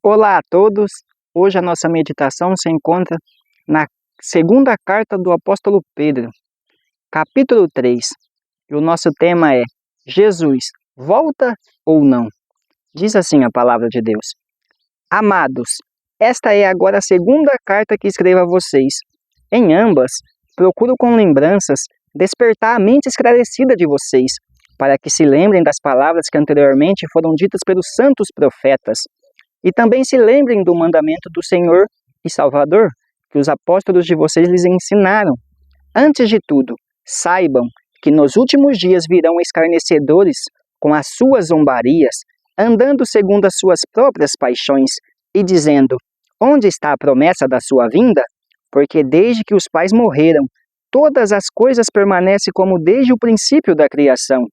Olá a todos! Hoje a nossa meditação se encontra na segunda carta do apóstolo Pedro, capítulo 3. E o nosso tema é: Jesus, volta ou não? Diz assim a palavra de Deus: Amados, esta é agora a segunda carta que escrevo a vocês. Em ambas, procuro com lembranças despertar a mente esclarecida de vocês, para que se lembrem das palavras que anteriormente foram ditas pelos santos profetas. E também se lembrem do mandamento do Senhor e Salvador, que os apóstolos de vocês lhes ensinaram. Antes de tudo, saibam que nos últimos dias virão escarnecedores com as suas zombarias, andando segundo as suas próprias paixões, e dizendo: onde está a promessa da sua vinda? Porque desde que os pais morreram, todas as coisas permanecem como desde o princípio da criação.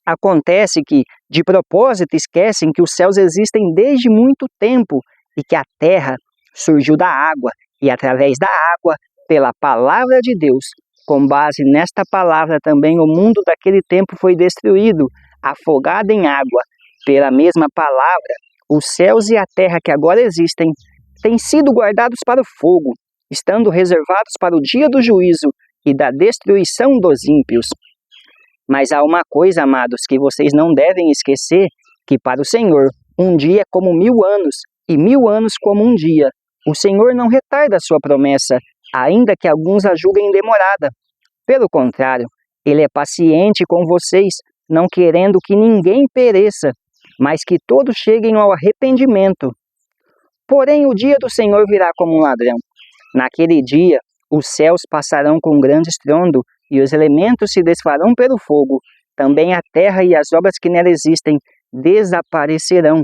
Acontece que, de propósito, esquecem que os céus existem desde muito tempo e que a terra surgiu da água e, através da água, pela palavra de Deus. Com base nesta palavra também o mundo daquele tempo foi destruído, afogado em água. Pela mesma palavra, os céus e a terra que agora existem têm sido guardados para o fogo, estando reservados para o dia do juízo e da destruição dos ímpios. Mas há uma coisa, amados, que vocês não devem esquecer, que para o Senhor um dia é como 1000 anos, e 1000 anos como um dia. O Senhor não retarda a sua promessa, ainda que alguns a julguem demorada. Pelo contrário, Ele é paciente com vocês, não querendo que ninguém pereça, mas que todos cheguem ao arrependimento. Porém, o dia do Senhor virá como um ladrão. Naquele dia, os céus passarão com grande estrondo, e os elementos se desfarão pelo fogo. Também a terra e as obras que nela existem desaparecerão.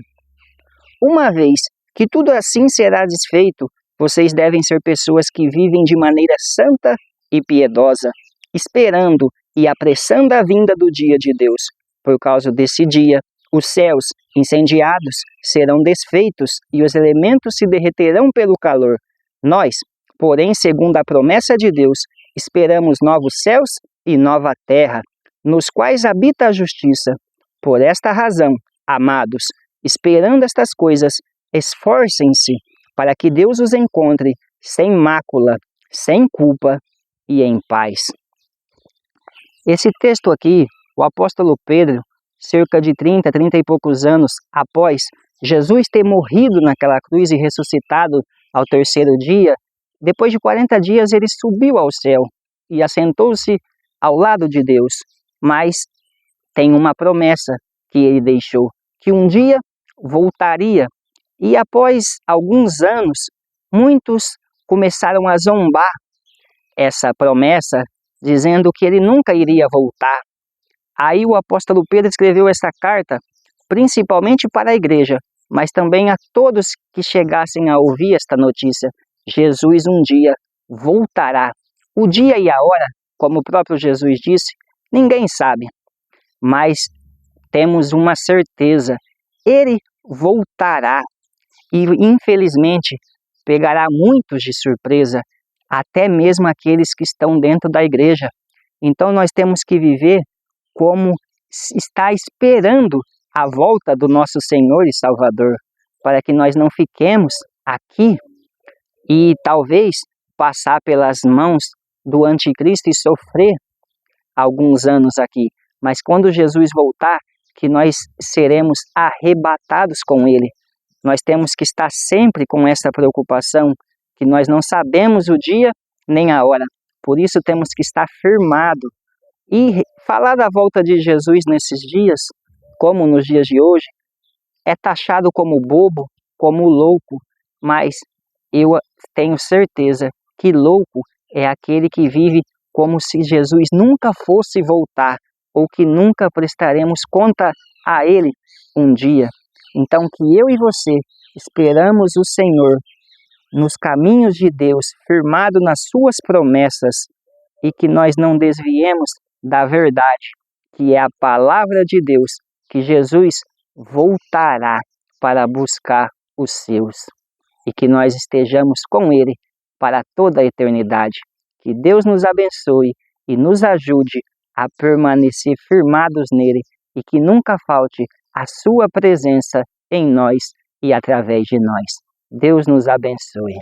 Uma vez que tudo assim será desfeito, vocês devem ser pessoas que vivem de maneira santa e piedosa, esperando e apressando a vinda do dia de Deus. Por causa desse dia, os céus, incendiados, serão desfeitos e os elementos se derreterão pelo calor. Nós, porém, segundo a promessa de Deus, esperamos novos céus e nova terra, nos quais habita a justiça. Por esta razão, amados, esperando estas coisas, esforcem-se para que Deus os encontre sem mácula, sem culpa e em paz. Esse texto aqui, o apóstolo Pedro, cerca de 30 e poucos anos após Jesus ter morrido naquela cruz e ressuscitado ao terceiro dia, depois de 40 dias ele subiu ao céu e assentou-se ao lado de Deus. Mas tem uma promessa que ele deixou, que um dia voltaria. E após alguns anos, muitos começaram a zombar essa promessa, dizendo que ele nunca iria voltar. Aí o apóstolo Pedro escreveu essa carta, principalmente para a igreja, mas também a todos que chegassem a ouvir esta notícia. Jesus um dia voltará. O dia e a hora, como o próprio Jesus disse, ninguém sabe. Mas temos uma certeza, Ele voltará. E infelizmente pegará muitos de surpresa, até mesmo aqueles que estão dentro da igreja. Então nós temos que viver como está esperando a volta do nosso Senhor e Salvador, para que nós não fiquemos aqui e talvez passar pelas mãos do anticristo e sofrer alguns anos aqui. Mas quando Jesus voltar, que nós seremos arrebatados com Ele. Nós temos que estar sempre com essa preocupação, que nós não sabemos o dia nem a hora. Por isso temos que estar firmado. E falar da volta de Jesus nesses dias, como nos dias de hoje, é taxado como bobo, como louco, mas eu tenho certeza que louco é aquele que vive como se Jesus nunca fosse voltar, ou que nunca prestaremos conta a Ele um dia. Então que eu e você esperamos o Senhor nos caminhos de Deus, firmado nas suas promessas, e que nós não desviemos da verdade, que é a palavra de Deus, que Jesus voltará para buscar os seus, e que nós estejamos com Ele para toda a eternidade. Que Deus nos abençoe e nos ajude a permanecer firmados nele, e que nunca falte a sua presença em nós, e através de nós. Deus nos abençoe.